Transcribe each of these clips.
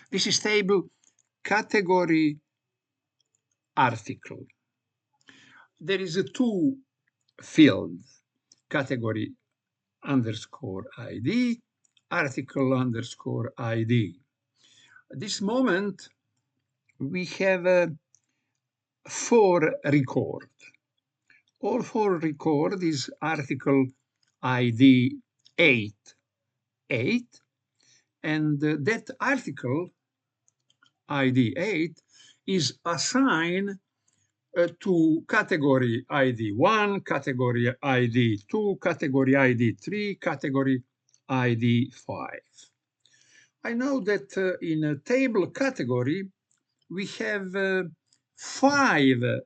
This is table category article. There is a two field, category underscore ID, article underscore ID. At this moment, we have 4 record. All 4 record is article ID 8, and that article ID 8 is assigned to category ID 1, category ID 2, category ID 3, category ID 5. I know that in a table category, we have 5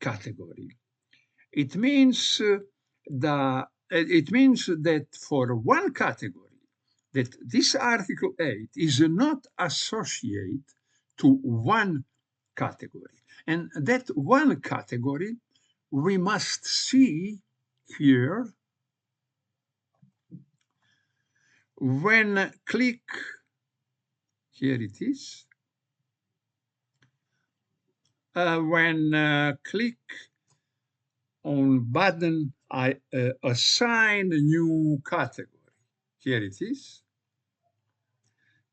category. It means that for one category, that this article 8 is not associated to one category. And that one category we must see here when click, here it is, when click on button, I assign a new category. Here it is.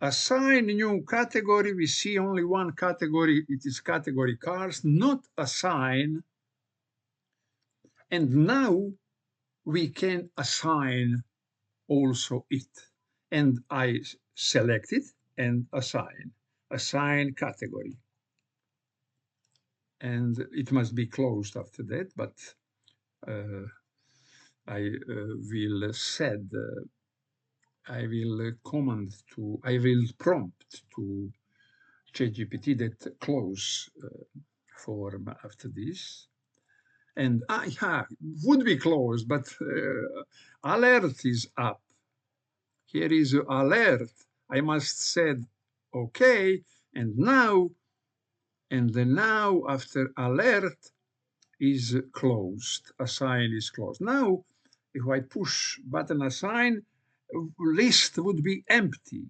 Assign new category, we see only one category, it is category cars, not assign. And now we can assign also it. And I select it and assign category. And it must be closed after that, but I will set, I will prompt to ChatGPT that close form after this. And would be closed, but alert is up. Here is alert. I must said okay, and now after alert is closed. Assign is closed. Now, if I push button assign, list would be empty.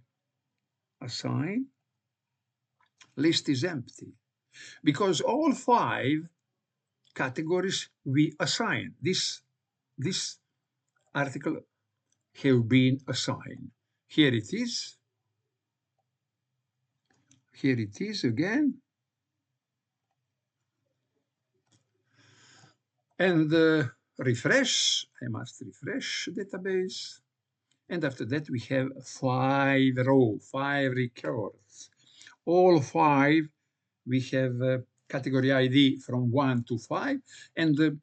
Assign, list is empty because all 5 categories we assign. This article have been assigned. Here it is. Here it is again. And refresh, I must refresh database. And after that, we have 5 rows, 5 records. All 5, we have category ID from 1 to 5. And the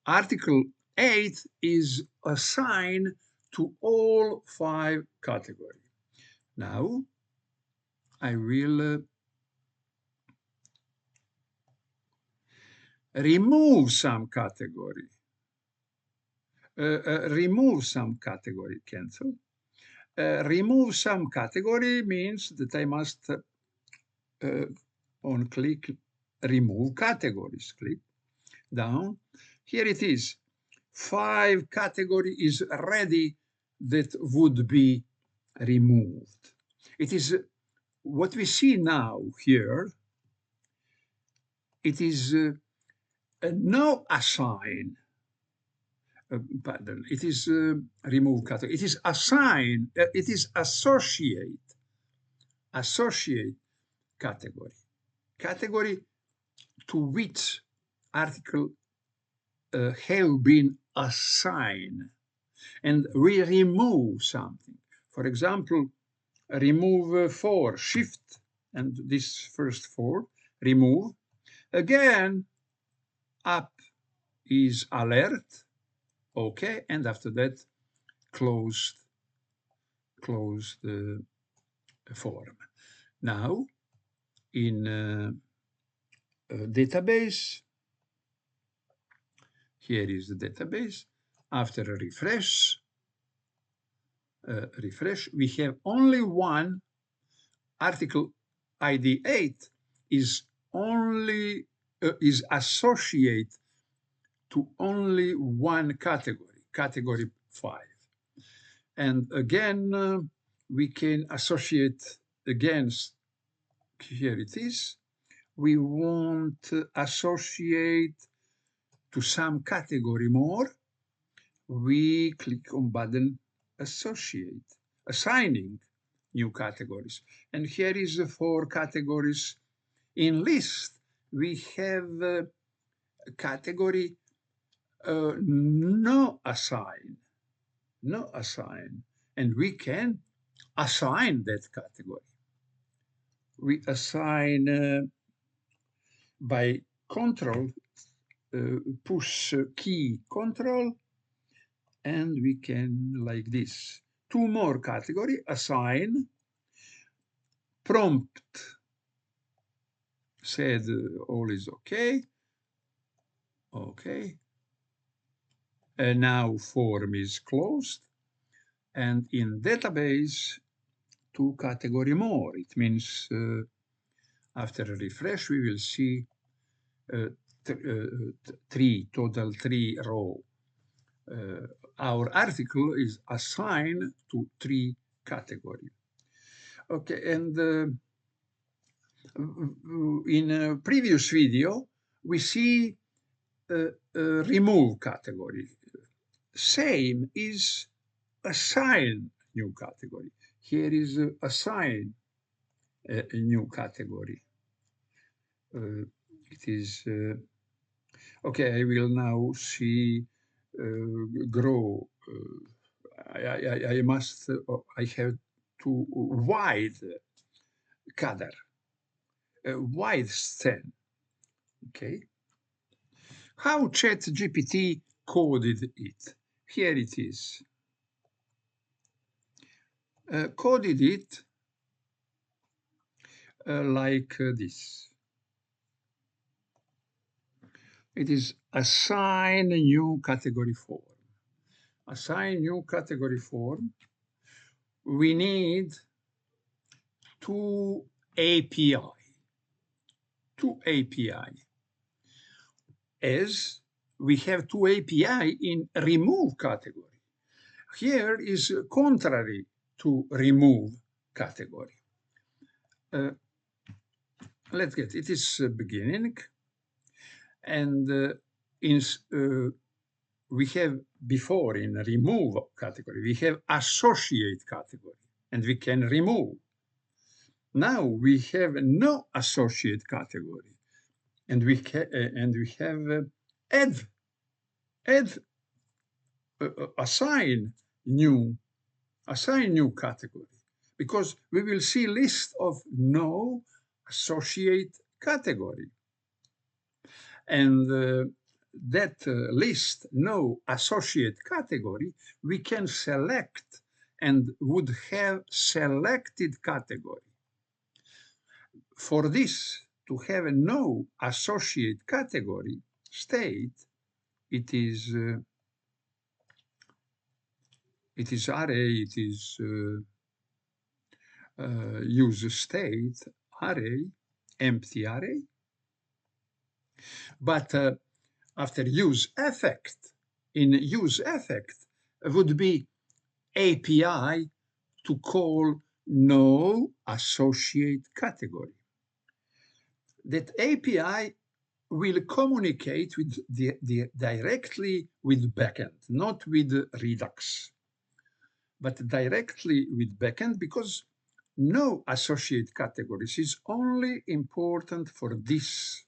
article 8 is assigned to all 5 categories. Now, I will remove some category. Remove some category, cancel. Remove some category means that I must on click remove categories, click down. Here it is. 5 category is ready that would be removed. It is what we see now here. It is no assign. Pardon, it is remove category. It is assign, it is associate category. Category to which article have been assigned. And we remove something. For example, remove 4, shift, and this first 4, remove. Again, up is alert, okay, and after that, close the form. Now, in database, here is the database. After a refresh, we have only one article ID 8 is only is associated to only one category, category 5. And again, we can associate again, here it is. We want to associate to some category more. We click on button associate, assigning new categories. And here is the 4 categories in list. We have a category no assign, and we can assign that category. We assign by control, push key control, and we can like this. 2 more category, assign, prompt said all is okay. Okay. And now form is closed. And in database, 2 category more. It means after a refresh, we will see 3, total 3 row. Our article is assigned to 3 category. Okay, and in a previous video, we see remove category. Same is assign new category. Here is assign a new category. It is okay. I will now see grow. I must. I have to wide color, wide stand. Okay. How ChatGPT coded it? Here it is. Coded it like this. It is assign a new category form. Assign new category form. We need 2 API. 2 API. As we have 2 API in remove category. Here is contrary to remove category. Let's get it is beginning, and we have before in remove category, we have associate category, and we can remove. Now we have no associate category, and we have add assign new category, because we will see list of no associate category, and that list no associate category we can select and would have selected category. For this to have a no associate category state, it is array, it is use state array, empty array. But after use effect, in use effect would be API to call no associate category. That API will communicate with directly with backend, not with Redux, but directly with backend, because no associate categories is only important for this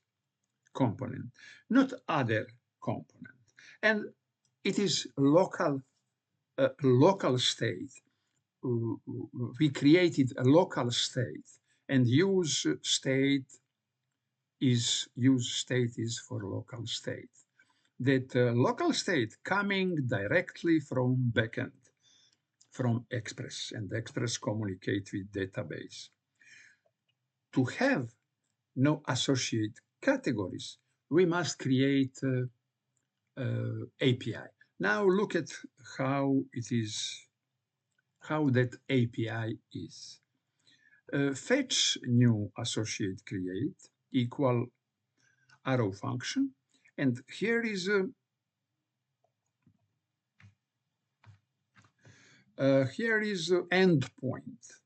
component, not other component. And it is local state. We created a local state, and use state is for local state. That local state coming directly from backend, from Express, and Express communicate with database. To have no associate categories, we must create API. Now look at how it is, how that API is. Fetch new associate create equal arrow function, and here is endpoint.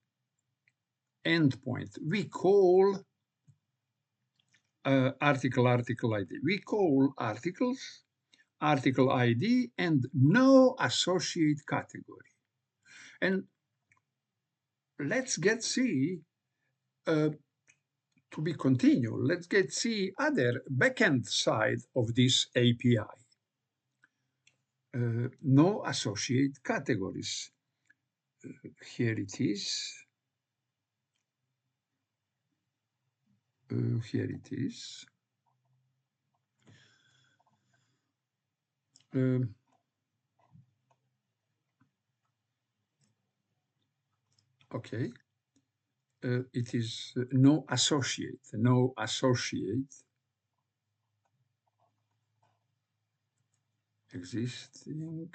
endpoint. We call article ID. We call articles, article ID, and no associate category. And let's get see to be continued. Let's get see other backend side of this API. No associate categories. Here it is. Here it is. Okay. It is no associate existing,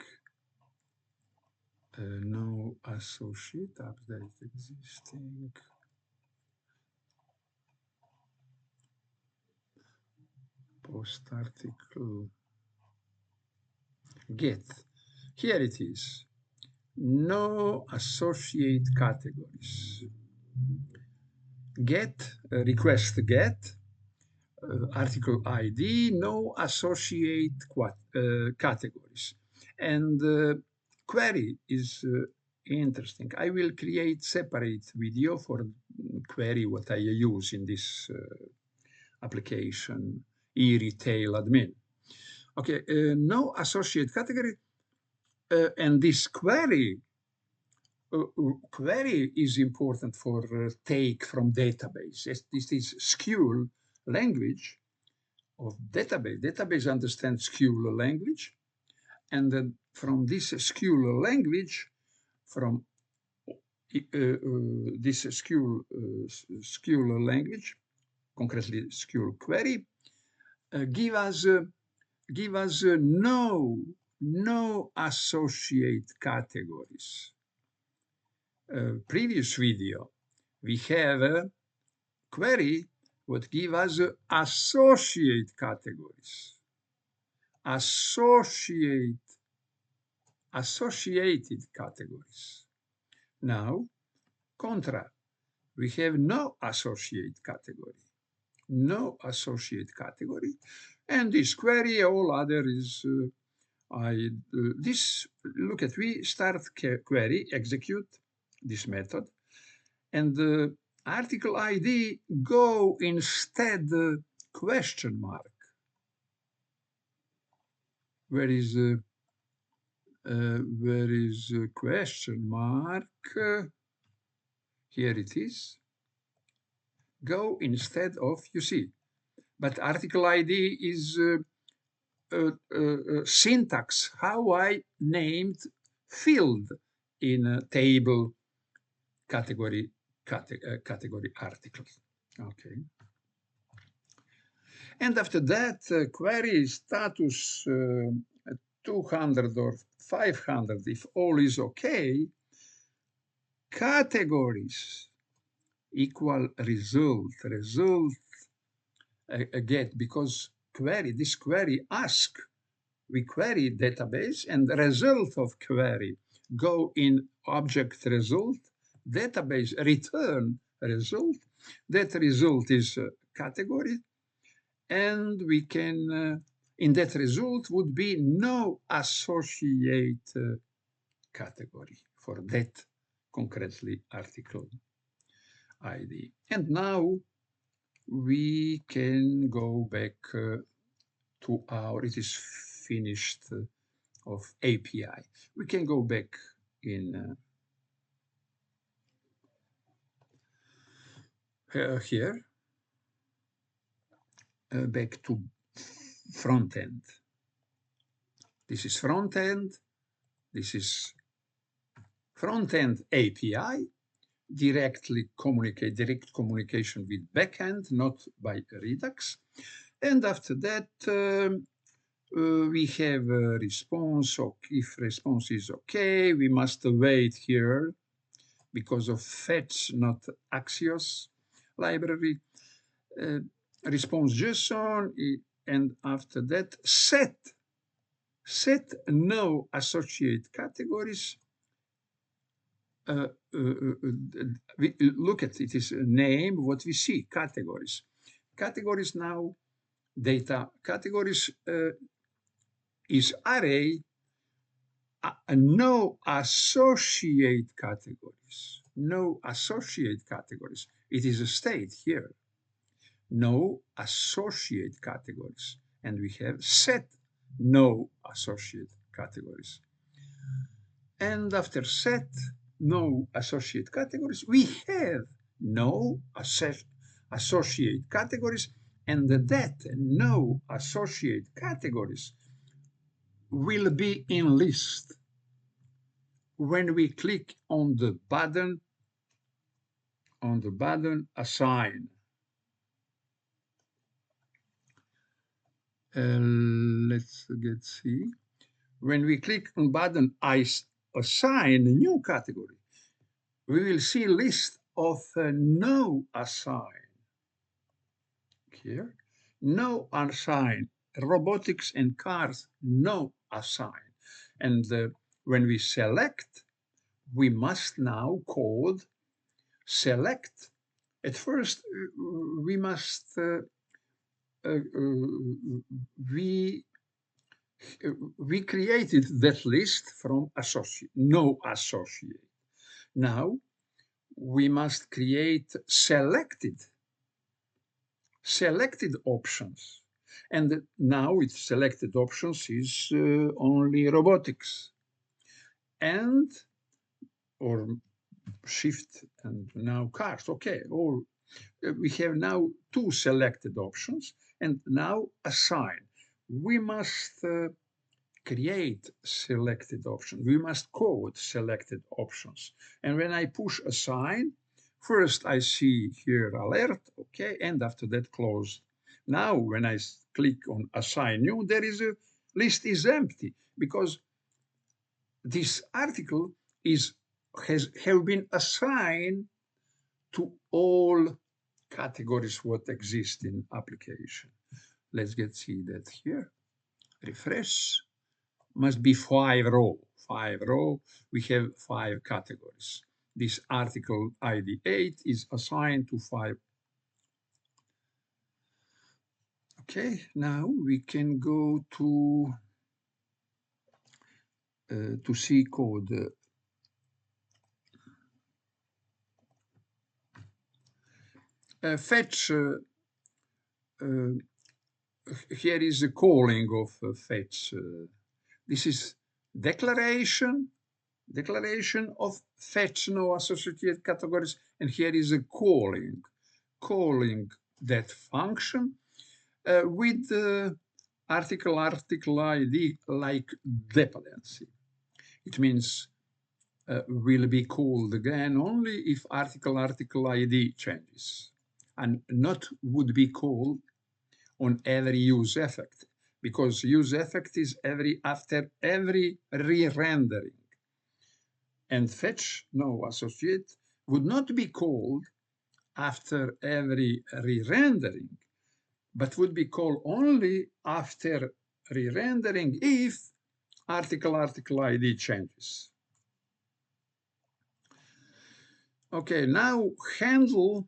no associate update existing, post article get. Here it is, no associate categories. Get, request get, article ID, no associate categories. And query is interesting. I will create separate video for query what I use in this application, e-retail admin. Okay, no associate category, and this query is important for take from database. This is SQL language of database. Database understands SQL language, and then from this SQL language, from this SQL language, concretely SQL query, give us no associate categories. Previous video, we have a query would give us associate categories. Associated categories. Now, contra, we have no associate category. No associate category. And this query, all other is, look at, we start query, execute this method, and the article ID go instead question mark. Where is question mark? Here it is. Go instead of, you see, but article ID is syntax, how I named field in a table category articles. Okay. And after that, query status 200 or 500, if all is okay, categories equal result get, because this query ask, we query database, and the result of query go in object result, database return result, that result is category, and we can, in that result would be no associate category for that concretely article ID. And now we can go back to our, it is finished of API. We can go back in here, back to front end. This is front end. This is front end API. Direct communication with backend, not by Redux. And after that, we have a response. Or if response is okay, we must wait here because of fetch, not Axios library. Response JSON, and after that, set no associate categories we look at it is a name, what we see, categories. Categories now, data categories is array, no associate categories. No associate categories. It is a state here. No associate categories. And we have set no associate categories. And after set no associate categories, we have no associate categories, and that no associate categories will be in list when we click on the button assign. Let's see. When we click on button assign a new category, we will see a list of no assign. Here, no assign. Robotics and cars, no assign. And when we select, we must now code select. At first, we must we created that list from no associate. Now we must create selected options. And now with selected options is only robotics and or shift and now cars. Okay, all we have now two selected options and now assign. We must create selected options. We must code selected options. And when I push assign, first I see here alert, okay, and after that close. Now when I click on assign new, there is a list is empty because this article have been assigned to all categories what exist in application. Let's see that here. Refresh. Must be 5 row. 5 row, we have 5 categories. This article ID 8 is assigned to 5. Okay, now we can go to C code. Fetch, here is the calling of fetch. This is declaration of fetch no associated categories, and here is a calling that function with the article ID like dependency. It means will be called again only if article ID changes, and not would be called on every use effect, because use effect is after every re-rendering. And fetch no associate would not be called after every re-rendering, but would be called only after re-rendering if article ID changes. Okay, now handle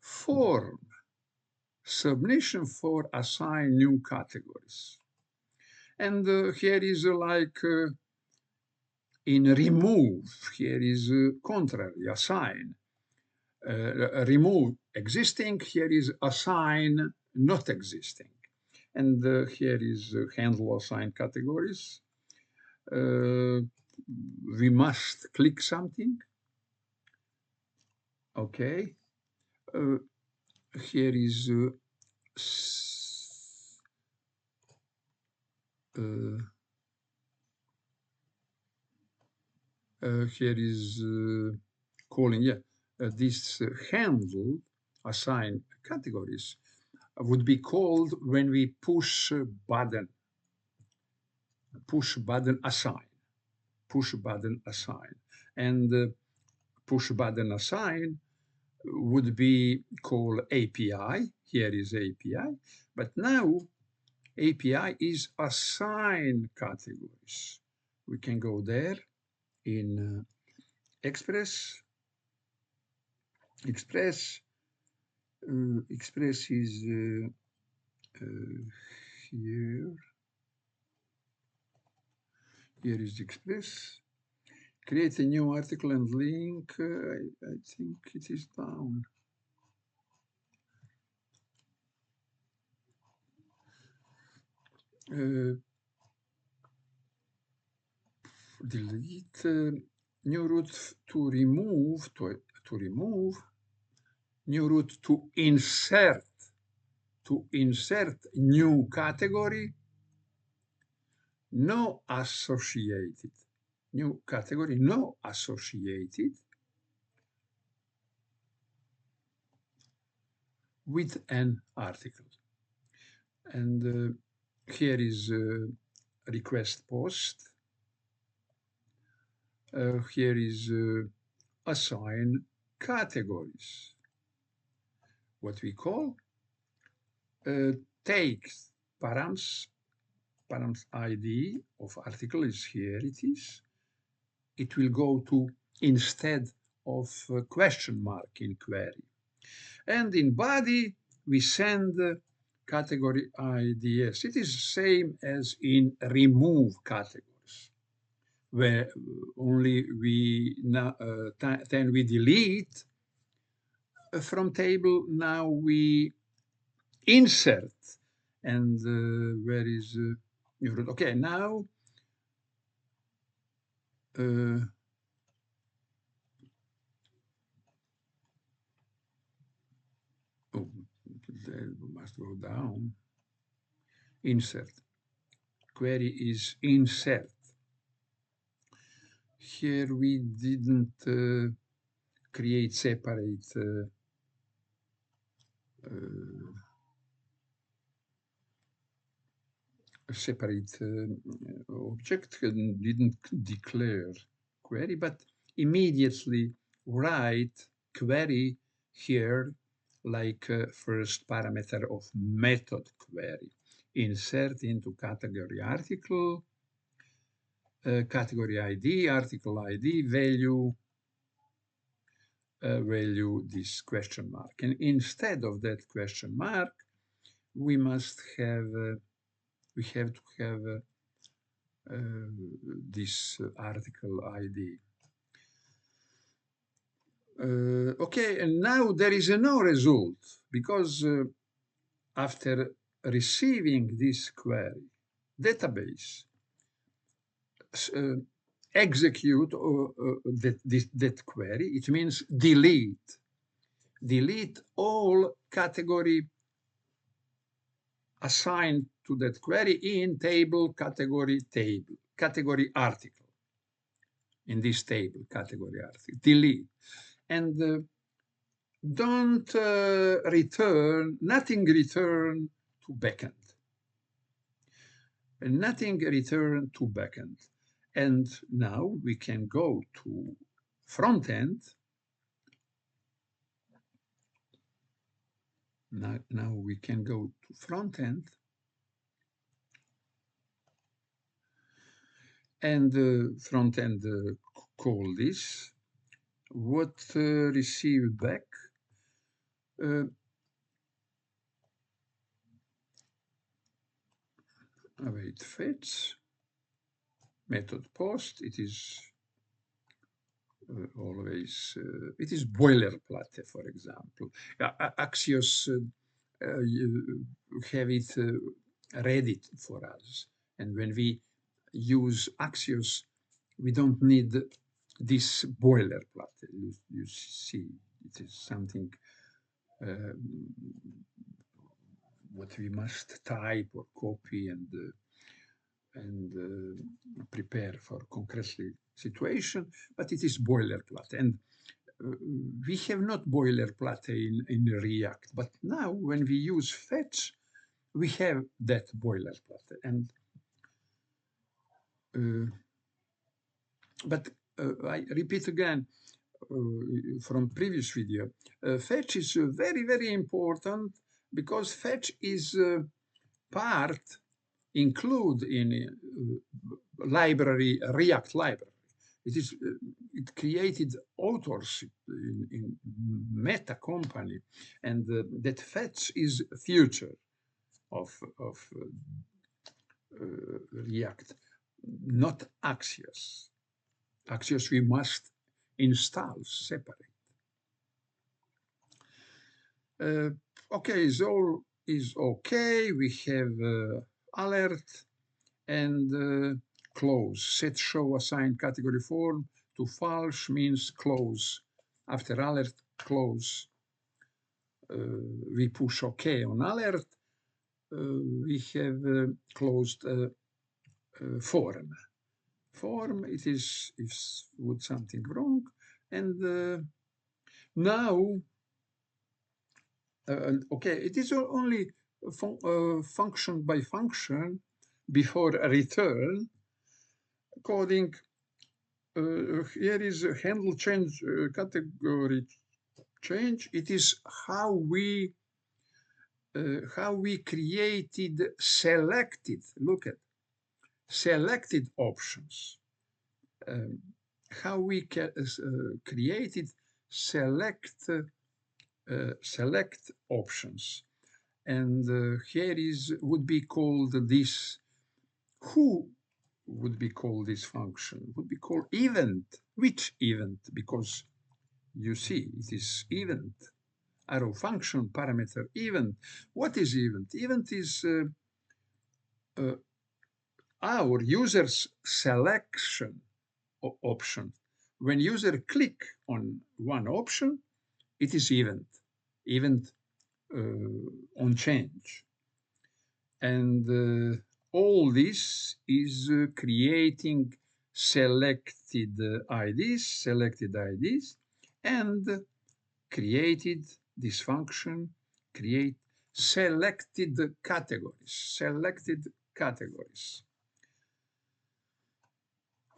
form submission for assign new categories. And here is like in remove, here is contrary, assign. Remove existing, here is assign not existing. And here is handle assign categories. We must click something. Okay. Here is here is calling, yeah, this handle assign categories would be called when we push button assign, and push button assign would be called API. Here is API, but now API is assign categories. We can go there in Express is here. Here is the Express. Create a new article and link. I think it is down. Delete new route to remove new route to insert new category, no associated, new category, no associated with an article. And here is request post. Here is assign categories. What we call takes params ID of article is here. It will go to instead of question mark in query. And in body, we send category IDs. It is the same as in remove categories, where only then we delete from table. Now we insert, and where is okay? Now that must go down. Insert. Query is insert. Here we didn't create separate object, and didn't declare query, but immediately write query here like first parameter of method query. Insert into category article, category ID, article ID, value this question mark. And instead of that question mark, we must have we have to have this article ID. Okay, and now there is no result because after receiving this query, database execute that query. It means delete all category assigned to that query in table, category article. In this table, category article, delete. And don't nothing return to backend. And nothing return to backend. And now we can go to front end. Now we can go to front end. And front end call this. What received back? Await fetch. Method post. It is always, it is boilerplate, for example. Axios have it ready for us. And when we use Axios, we don't need this boilerplate. You see, it is something what we must type or copy and prepare for concretely situation, but it is boilerplate. And we have not boilerplate in React, but now when we use fetch, we have that boilerplate. And but I repeat again from previous video, fetch is very, very important because fetch is part include in library, React library. it created authorship in Meta company, and that fetch is future of React, not Axios. Axios we must install separate. Okay, so is okay. We have alert and close. Set show assign category form to false means close. After alert, close. We push OK on alert. We have closed form. Form, it is if with something wrong. And now, okay, it is only function by function before a return. Coding, here is a handle change category change. It is how we created selected, look at, selected options. How we created select options. And here would be called this, who would be called this function? Would be called event. Which event? Because you see, it is event. Arrow function parameter event. What is event? Event is our user's selection option. When user click on one option, it is event on change. And all this is creating selected IDs, and created this function, create selected categories.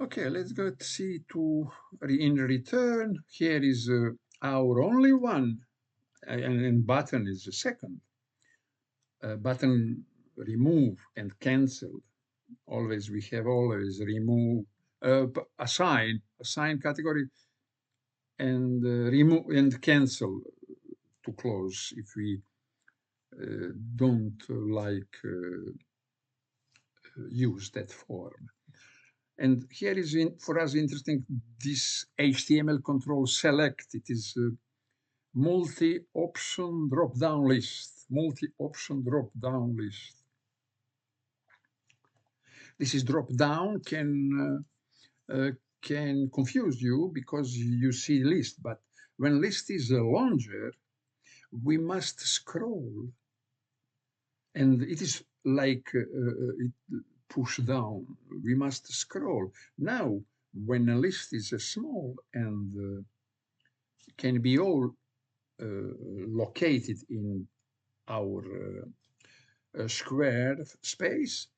Okay, let's go see to in return. Here is our only one, and button is the second. Button remove and cancel. Always we have always remove, assign category, and remove and cancel to close if we don't like use that form. And here is for us interesting this HTML control select. It is multi-option drop-down list. This is drop-down can confuse you because you see list, but when list is longer, we must scroll, and it is like it push down. We must scroll. Now, when a list is small and can be all located in our square space,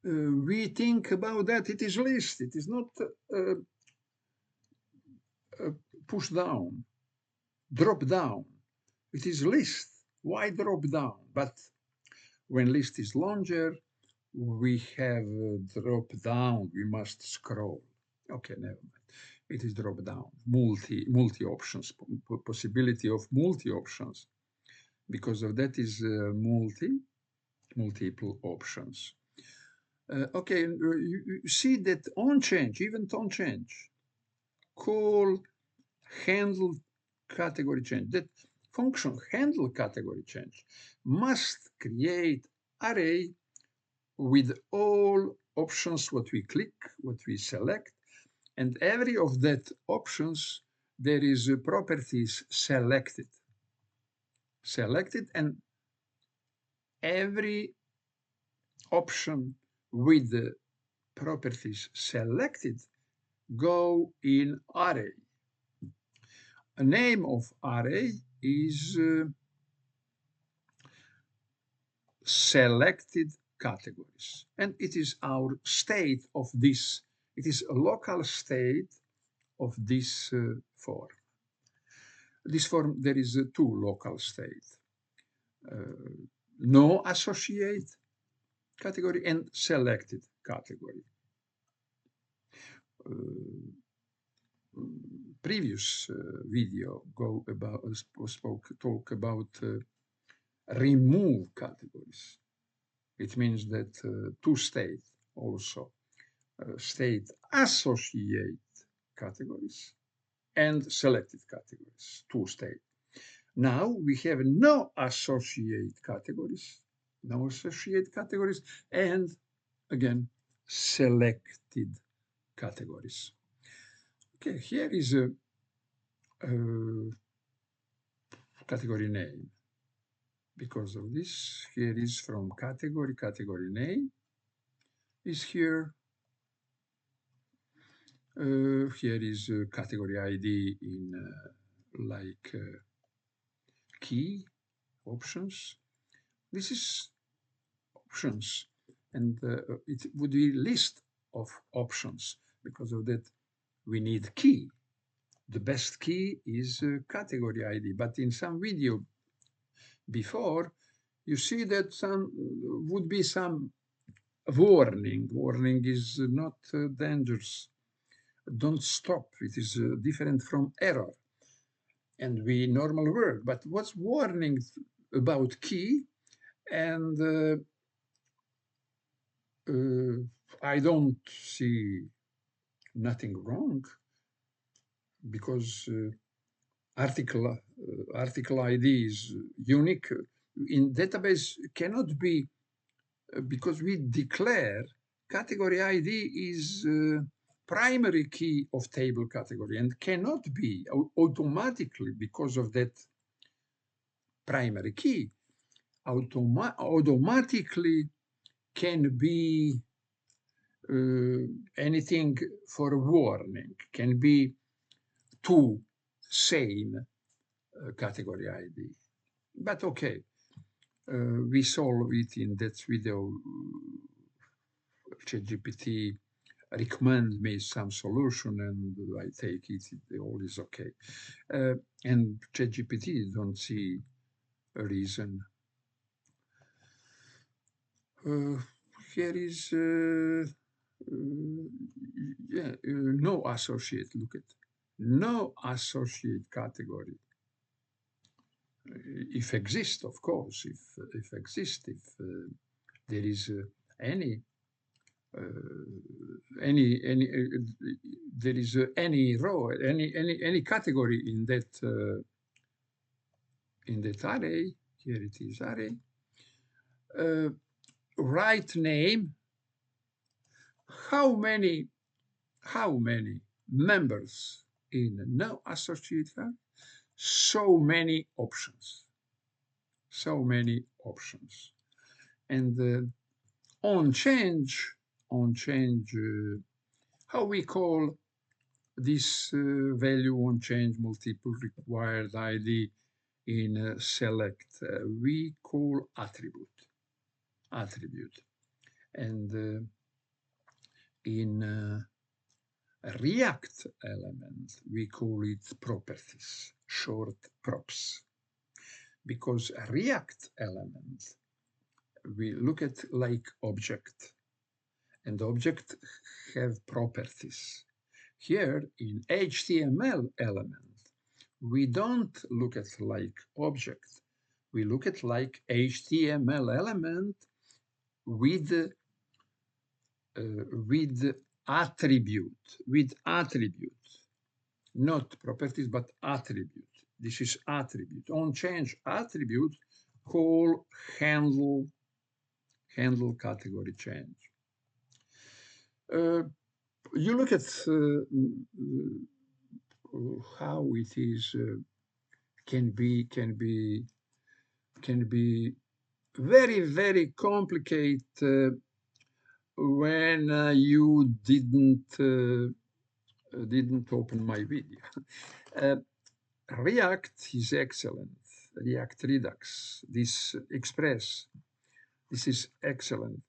we think about that it is list. It is not push down, drop down. It is list. Why drop down? But when list is longer, we have drop down. We must scroll. Okay, never mind. It is drop down. Multi options, possibility of multi options. Because of that is multiple options. Okay, you see that on change, event on change, call handle category change. That function handle category change must create array with all options what we click, what we select, and every of that options there is properties selected, and every option with the properties selected go in array. A name of array is selected categories, and it is our state of this. It is a local state of this form. This form, there is two local states. No associate category and selected category. previous video talk about remove categories. It means that two state also state associate categories and selected categories, two state. Now we have no associate categories, and again, selected categories. Okay, here is a category name. Because of this, here is from category name is here. Here is category ID in like key options. This is options, and it would be list of options. Because of that, we need key. The best key is category ID, but in some video before, you see that some would be some warning. Warning is not dangerous. Don't stop. It is different from error. And we normal word, but what's warning about key? And I don't see nothing wrong because article ID is unique. In database cannot be because we declare category ID is primary key of table category and cannot be automatically because of that primary key. Automatically can be anything for warning, can be two same category ID. But okay, we solve it in that video. ChatGPT recommend me some solution and I take it, all is okay. And ChatGPT don't see a reason. Here is no associate, look at no associate category. If exist, of course, if there is any there is any row, any category in that array. Here it is array. Right name. How many members in no associate card? So many options. So many options. And on change, how we call this value on change multiple required ID in select? We call attribute. And in React element, we call it properties, short props. Because React element, we look at like object, and object have properties. Here in HTML element, we don't look at like object. We look at like HTML element with attribute, not properties, but attribute. This is attribute. On change attribute, call handle category change. You look at how it is can be very, very complicated when you didn't open my video. React is excellent. React Redux, this Express, this is excellent.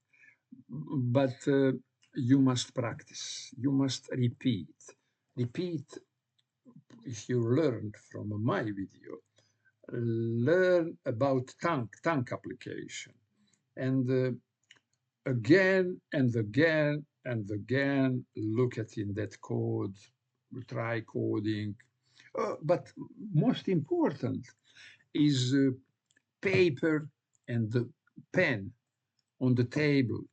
But you must practice. You must repeat. If you learned from my video, learn about tank application, and again and again and again look at in that code, try coding. But most important is paper and the pen on the table,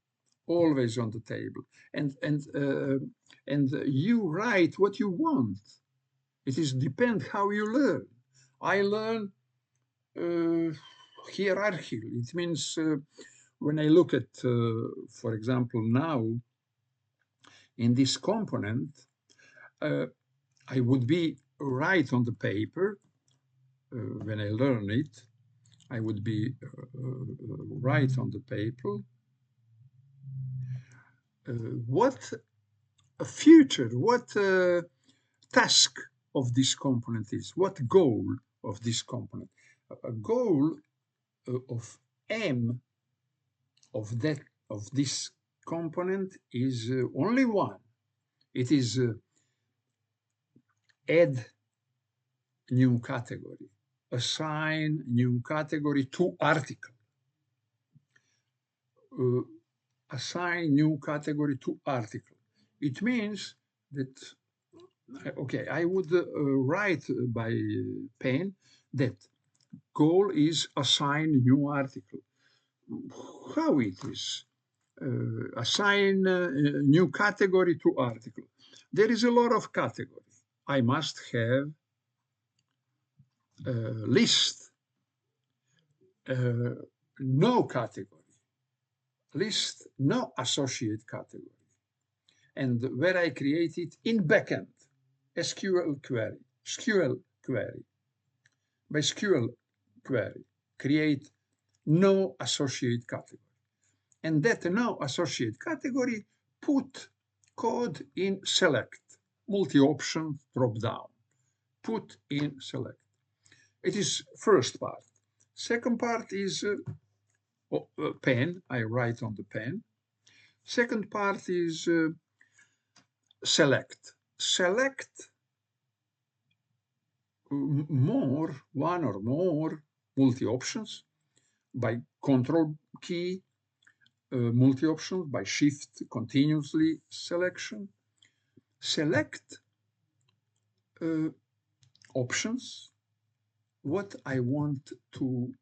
always on the table, and you write what you want. It is depend how you learn. I learn hierarchical. It means when I look at, for example, now in this component, I would be write on the paper when I learn it. I would be write on the paper what a future, what task of this component is, what goal of this component. A goal of M of this component is only one. It is add new category, assign new category to article, assign new category to article. It means that, okay, I would write by pen that goal is assign new article. How it is? Assign new category to article. There is a lot of categories. I must have a list, no category, list, no associate category. And where I create it in backend, SQL query, by SQL query, create no associate category. And that no associate category put code in select, multi-option drop down, put in select. It is first part. Second part is pen, I write on the pen. Second part is select. Select one or more multi-options by control key, multi-options by shift continuously selection. Select options, what I want to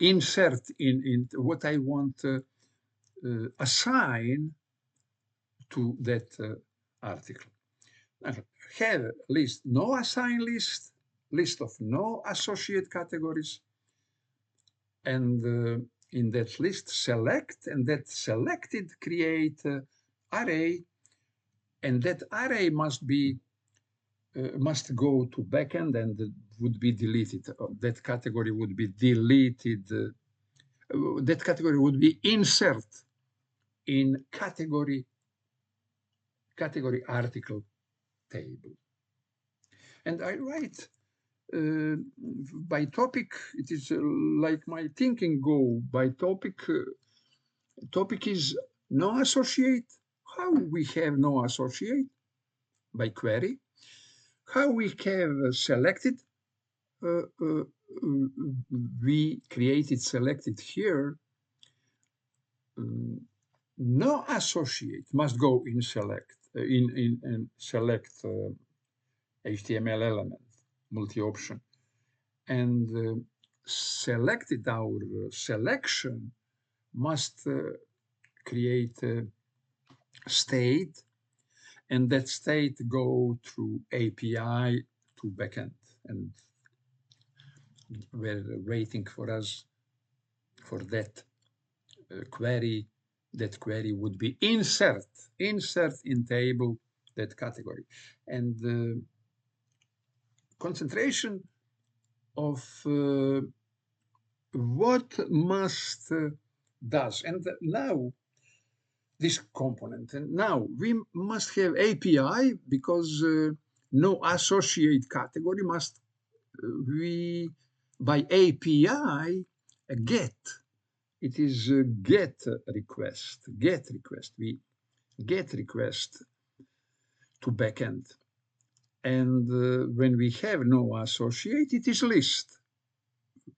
insert in what I want assign to that article. Have list, no assign list, list of no associate categories, and in that list select, and that selected create array, and that array must be must go to backend and would be deleted. That category would be deleted. That category would be insert in category article table. And I write by topic. It is like my thinking go by topic. Topic is no associate. How we have no associate? By query. How we have selected? We created selected here. No associate must go in select in select HTML element multi-option, and selected our selection must create state, and that state go through API to backend, and we're waiting for us for that query. That query would be insert in table that category, and the concentration of what must does. And now this component, and now we must have API because no associate category must we by API get. It is a get request. We get request to backend. And when we have no associate, it is list.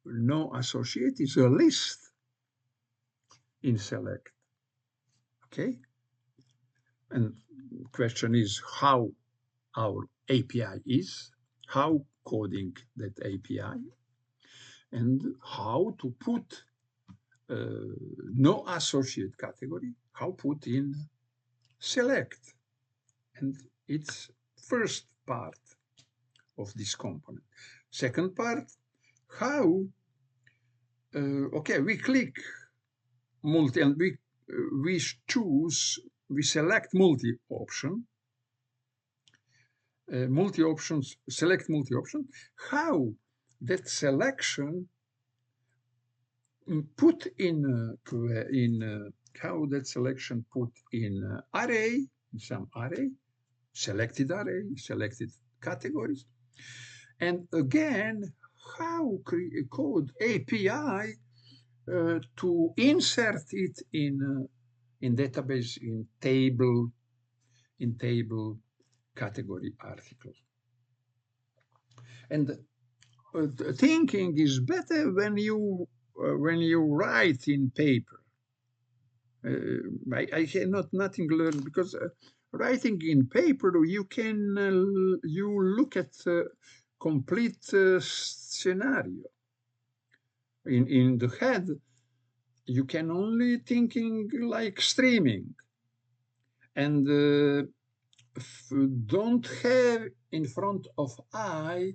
No associate is a list in select. Okay? And question is how our API is, how coding that API, and how to put no associate category, how put in select. And it's first part of this component. Second part, how, okay, we click multi and we choose, we select multi-option, multi-options, select multi-option, how that selection put in how that selection put in array, in some array, selected categories, and again how code API to insert it in database in table category article. And thinking is better when you write in paper. I cannot nothing learn because writing in paper you can you look at complete scenario. In the head you can only thinking like streaming, and don't have in front of eye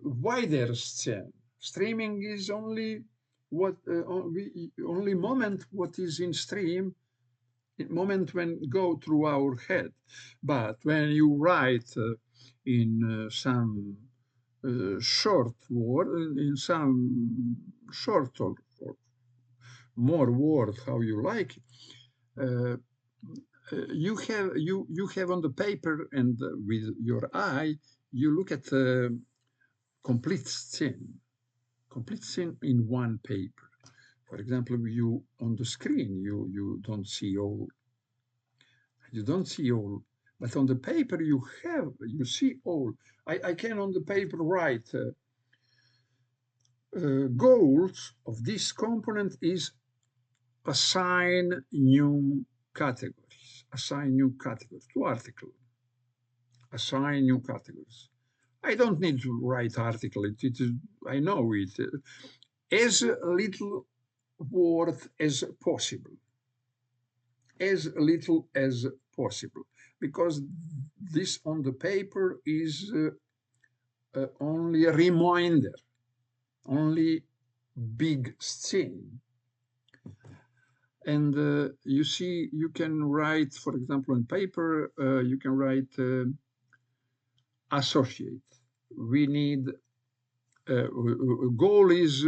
wider scene. Streaming is only what only moment what is in stream, moment when go through our head. But when you write in some short word, in some short or more word, how you like, you have on the paper and with your eye, you look at the complete scene in one paper. For example, you on the screen, you don't see all. You don't see all, but on the paper you see all. I can on the paper write goals of this component is assign new categories, to article, assign new categories. I don't need to write article, I know it, as little word as possible, because this on the paper is only a reminder, only big scene. And you see, you can write, for example, on paper, you can write associate. We need, goal is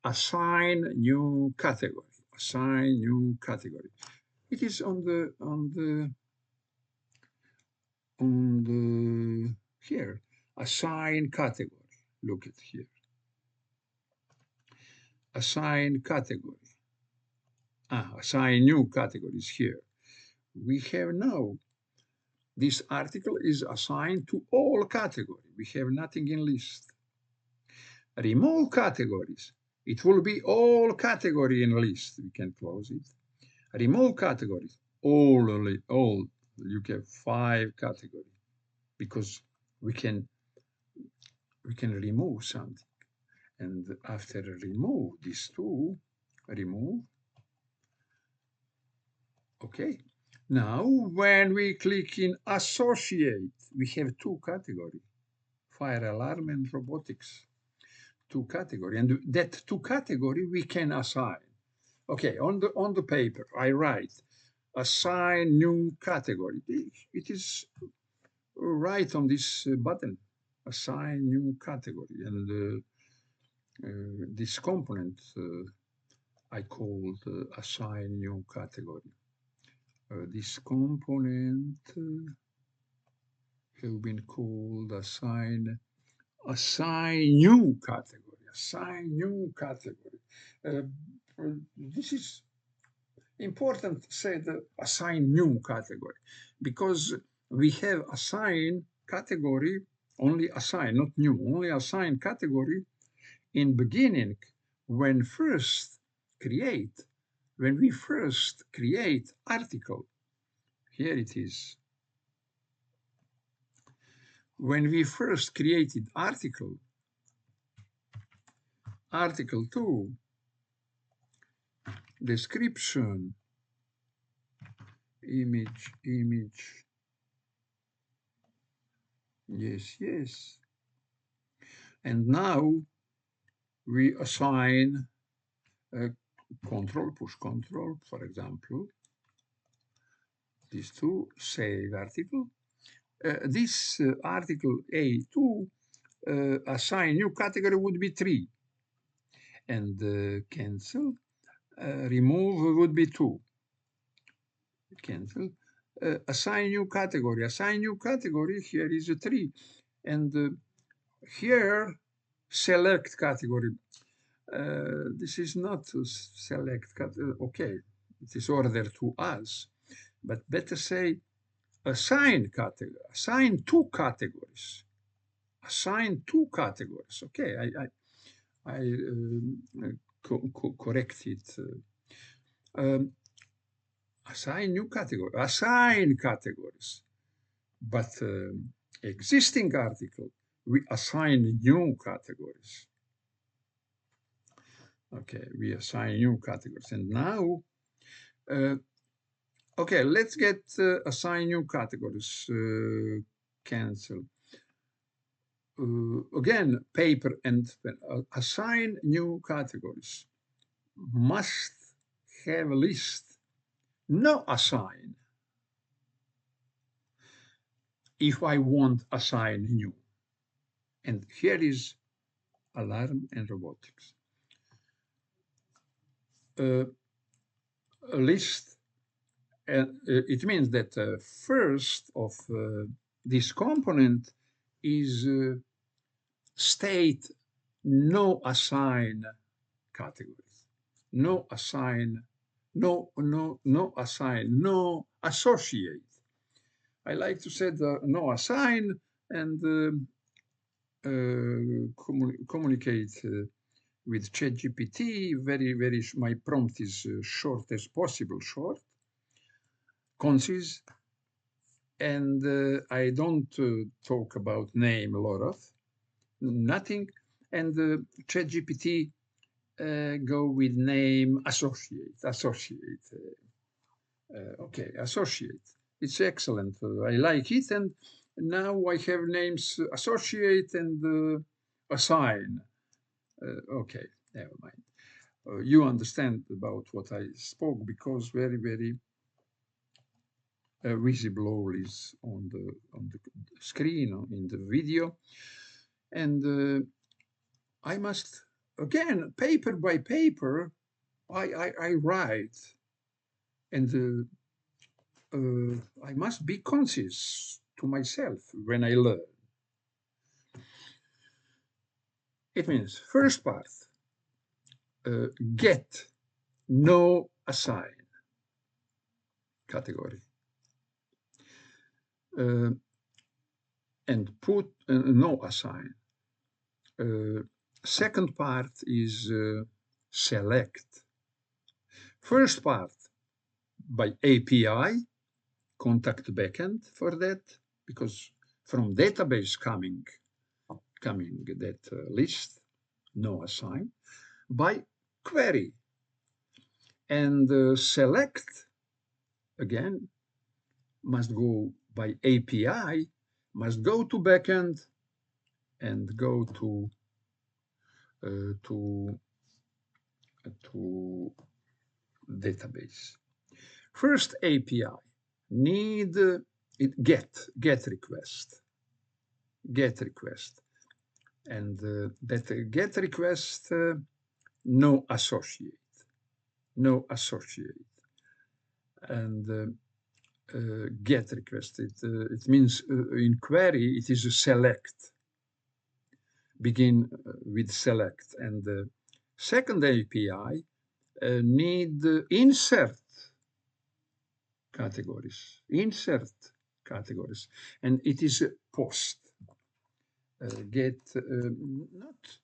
assign new category, It is on the here, assign category. Look at here. Assign category. Assign new categories here. We have now, this article is assigned to all categories. We have nothing in list. Remove categories. It will be all category in list. We can close it. Remove categories. All. You have 5 categories because we can remove something. And after remove these two, remove. Okay. Now, when we click in associate, we have 2 categories, fire alarm and robotics, 2 categories. And that 2 categories we can assign. Okay, on the paper, I write assign new category. It is right on this button, assign new category. And this component I called assign new category. This component have been called assign new category. This is important to say the assign new category, because we have assign category, only assign, not new, only assign category in beginning when first create when we first create article, here it is. When we first created article 2, description, image, yes. And now we assign control, push control, for example, these two, save article. This article A2, assign new category would be 3. And cancel, remove would be 2. Cancel. Assign new category, here is a 3. And here, select category. This is not to select category, okay, it is ordered to us, but better say assign category, assign 2 categories. Assign 2 categories. Okay, I correct it. Assign new category, assign categories. But existing article, we assign new categories. Okay, we assign new categories. And now, okay, let's get assign new categories. Cancel. Again, paper and pen. Assign new categories. Must have a list. No assign. If I want assign new. And here is alarm and robotics. A list, it means that first of this component is state no assign categories, no assign, no assign, no associate. I like to say no assign and communicate with ChatGPT. Very, my prompt is short as possible, short, concise, and I don't talk about name a lot of, nothing, and ChatGPT go with name associate, okay, associate. It's excellent. I like it, and now I have names associate and assign. Okay, never mind. You understand about what I spoke because very visible all is on the screen in the video, and I must again paper by paper I write, and I must be conscious to myself when I learn. It means first part, get no assign category. And put no assign. Second part is select. First part by API, contact backend for that, because from database coming that list, no assign, by query. And select, again, must go by API, must go to backend and go to database. First API need it get request, and that get request no associate, and get request. It means in query it is a select. Begin with select, and the second API need insert categories, and it is post. Get not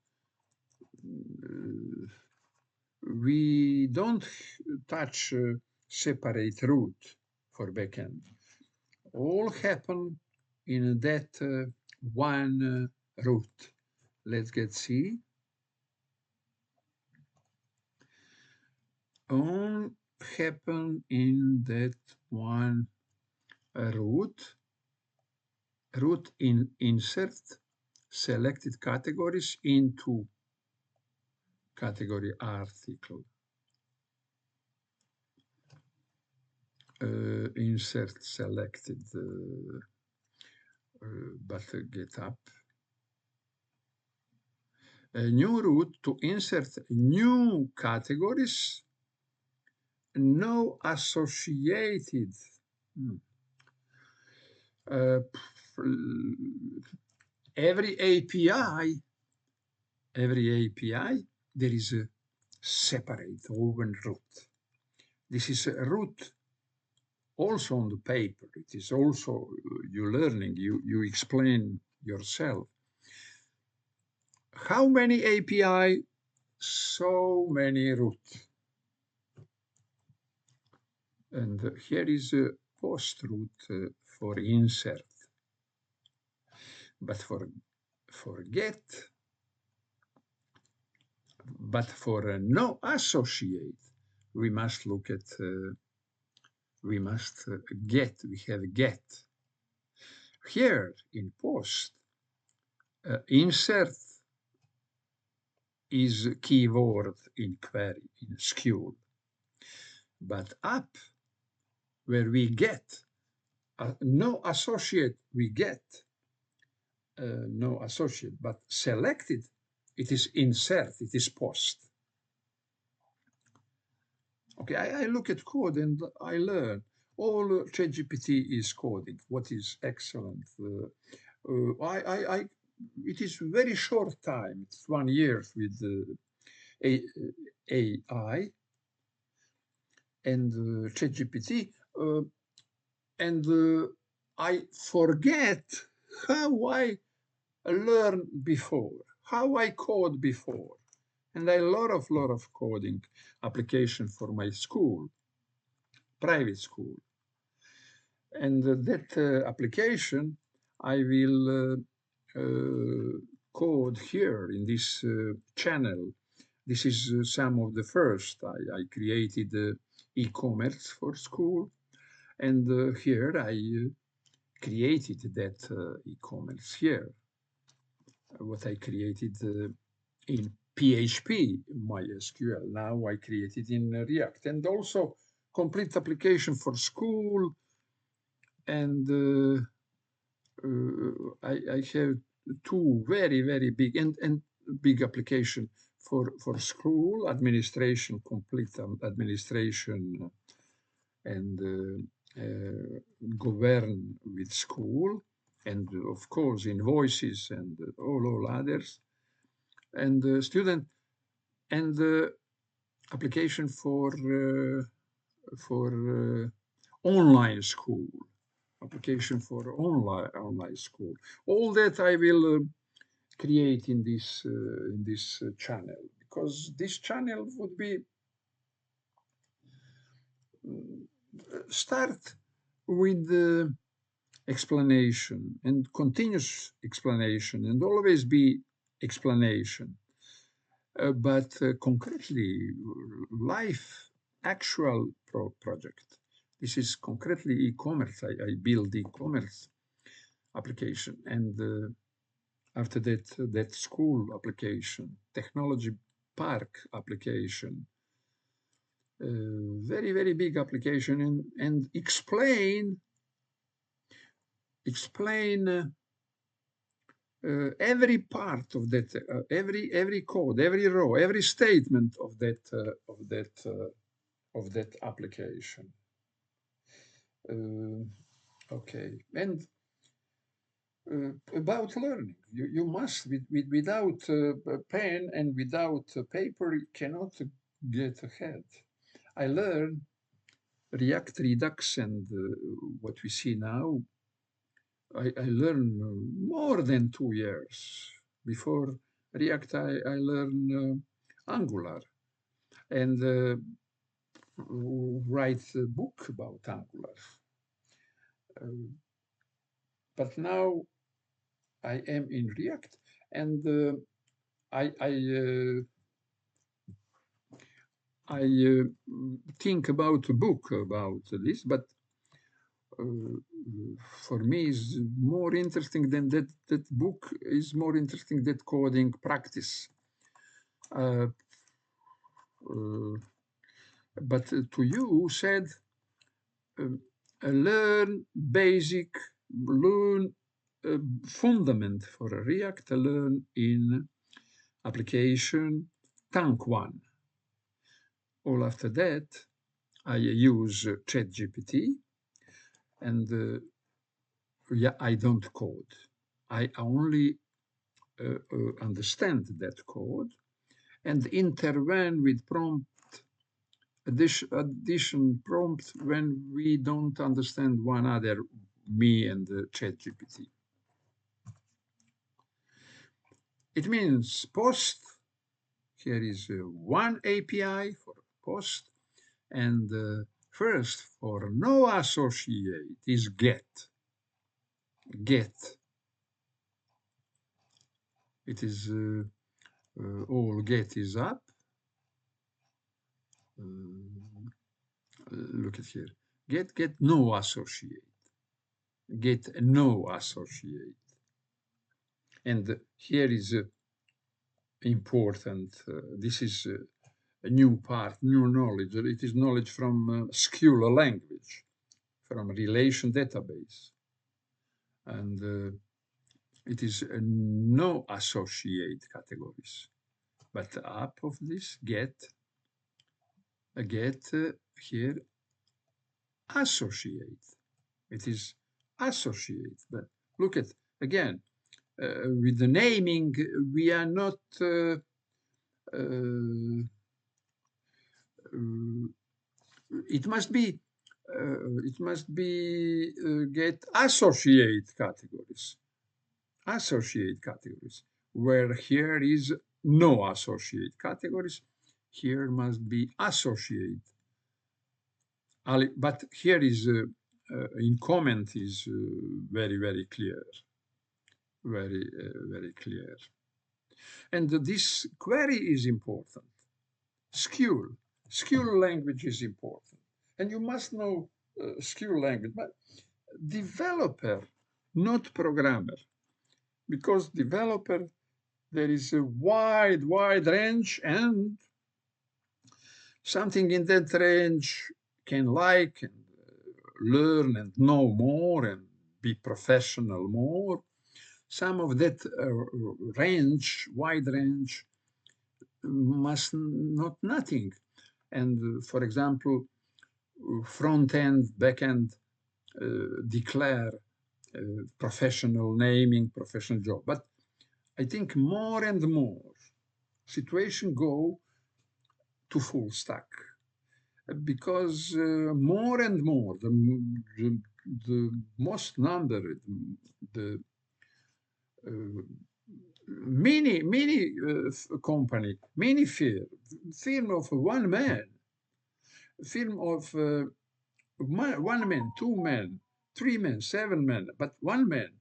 we don't touch separate root for backend. All happen in that one root. Let's get see. All happen in that one root. Root insert selected categories into category article. Insert selected, but get up. A new root to insert new categories, no associated. Every API, there is a separate open root. This is a root also on the paper. It is also you learning, you explain yourself. How many API? So many root. And here is a post root for insert. But for get, but for no associate, we must look at, we must get, we have get. Here in post, insert is keyword in query, in SQL. But up, where we get, no associate, we get, no associate, but selected, it is insert, it is post. Okay, I look at code and I learn. All ChatGPT is coding, what is excellent. It is very short time, it's 1 year with AI and ChatGPT, and I forget how I learned before, how I code before. And a lot of coding application for my school, private school. And that application, I will code here in this channel. This is some of the first. I created e-commerce for school. And here I created that e-commerce here. What I created in PHP, MySQL. Now I created in React, and also complete application for school. And I have two very big and big application for school administration, complete administration, and govern with school, and of course invoices and all others, and student, and application for online school, application for online school. All that I will create in this channel, because this channel would be start with the explanation and continuous explanation and always be explanation, but concretely life actual project. This is concretely e-commerce. I build e-commerce application, and after that school application, technology park application, very big application, and explain every part of that, every code, every row, every statement of that application. Okay, and about learning, you must without pen and without paper, you cannot get ahead. I learned React, Redux, and what we see now. I learned more than 2 years. Before React, I learned Angular. and write a book about Angular. But now I am in React, and I think about a book about this, but for me is more interesting than that. That book is more interesting than coding practice. Uh, uh, but to you said learn basic, learn fundament for a React, learn in application Tank 1. All after that, I use ChatGPT, and yeah, I don't code. I only understand that code and intervene with prompt addition prompt when we don't understand one other, me and the ChatGPT. It means post. Here is one API for post, and first for no associate is get. Get. It is all get is up. Look at here. Get no associate. Get no associate. And here is important. This is a new part, new knowledge. It is knowledge from Scala language, from relation database. And it is no associate categories. But up of this, get here associate. It is associate. But look at, again, with the naming, we are not it must be get associate categories. Associate categories, where here is no associate categories, here must be associate. But here is in comment is very, very clear. Very, very clear. And this query is important. Skill language is important. And you must know skill language, but developer, not programmer. Because developer, there is a wide range, and something in that range can like and learn and know more and be professional more. Some of that range, wide range, must not nothing. And for example, front end, back end declare professional naming, professional job. But I think more and more situation go to full stack, because more and more the most number, the many company, many firm of one man, firm of one man, two men, three men, seven men, but one man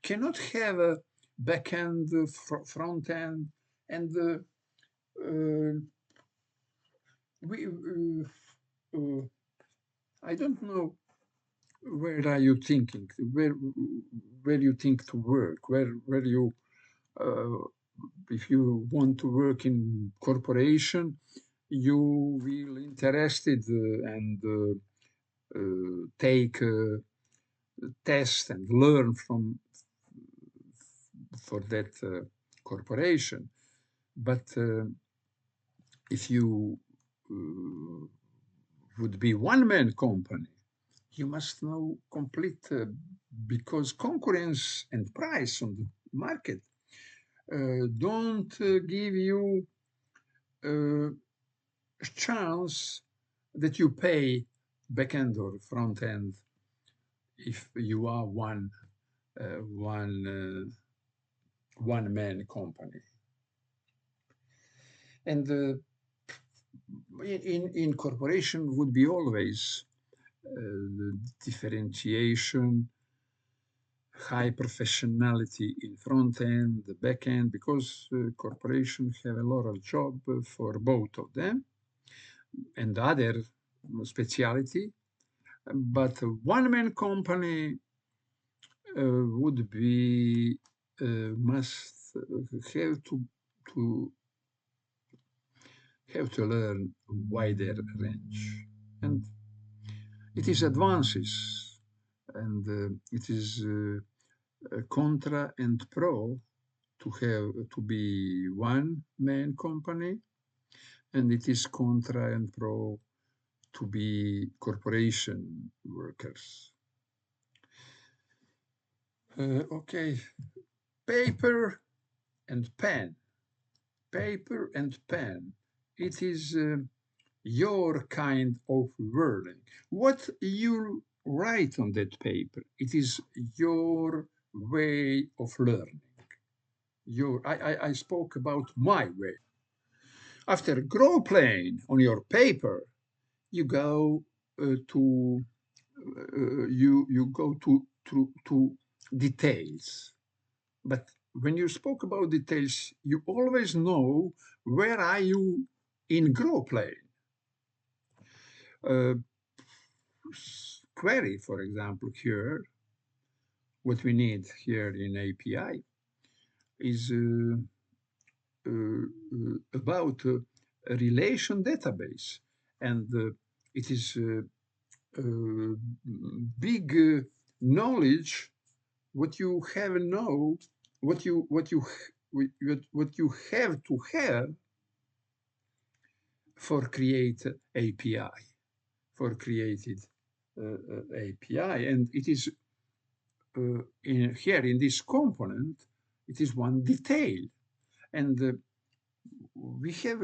cannot have a back end, front end, and we. I don't know where are you thinking, where you think to work, where you if you want to work in corporation, you will interested and take a test and learn from for that corporation. But if you would be one-man company, you must know complete because concurrence and price on the market don't give you a chance that you pay back end or front end if you are one man company. And in corporation would be always the differentiation, high professionality in front end, the back end, because corporations have a lot of job for both of them and other speciality. But one man company would be must to have to learn wider range, and it is advances, and it is contra and pro to have to be one man company, and it is contra and pro to be corporation workers. Okay, paper and pen. Paper and pen. It is your kind of learning. What you write on that paper, it is your way of learning. I spoke about my way. After grow plane on your paper, you go to you go to details. But when you spoke about details, you always know where are you in grow plane. Uh, Query, for example, here, what we need here in API is about a relation database, and it is big knowledge what you have know, what you have to have for create API, for created API, and it is here in this component, it is one detail, and we have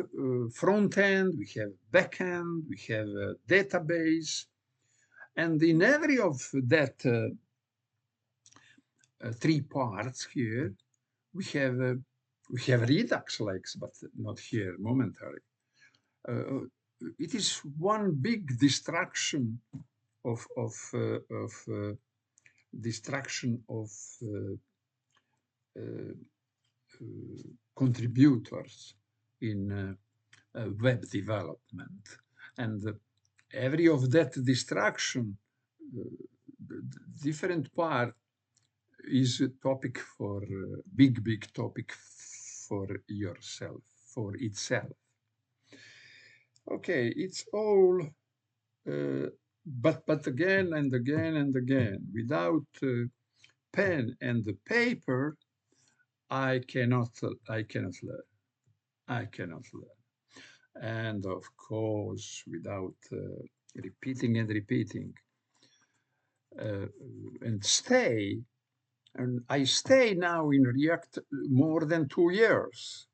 front end, we have back end, we have a database, and in every of that three parts here, we have Redux legs, but not here momentarily. It is one big distraction of distraction of contributors in web development, and every of that distraction, the different part is a topic for big topic for yourself, for itself. Okay, it's all, but again and again and again, without pen and the paper, I cannot learn. I cannot learn. And of course, without repeating and repeating, and stay. And I stay now in React more than 2 years.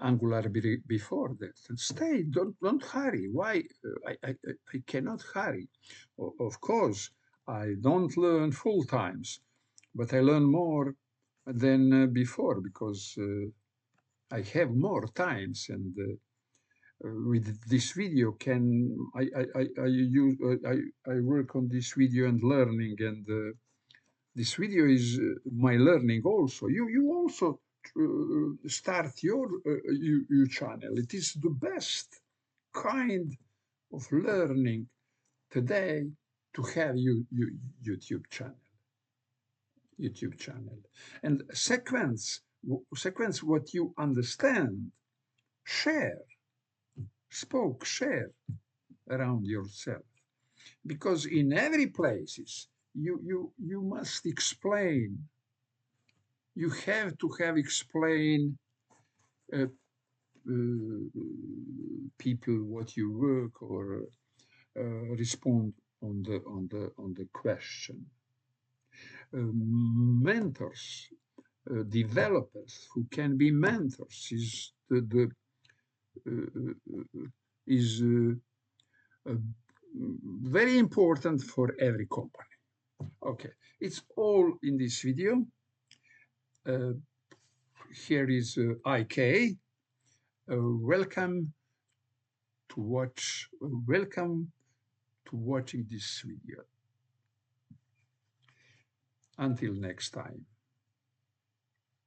Angular before that. And stay, don't hurry. Why? I cannot hurry. Of course, I don't learn full times, but I learn more than before because I have more times, and with this video I work on this video and learning, and this video is my learning also. You also start your channel. It is the best kind of learning today to have YouTube channel. YouTube channel, and sequence what you understand, share around yourself, because in every places you must explain. You have to have explain people what you work, or respond on the question. Mentors, developers who can be mentors is very important for every company. Okay, it's all in this video. here is IK. Welcome to watching this video. Until next time.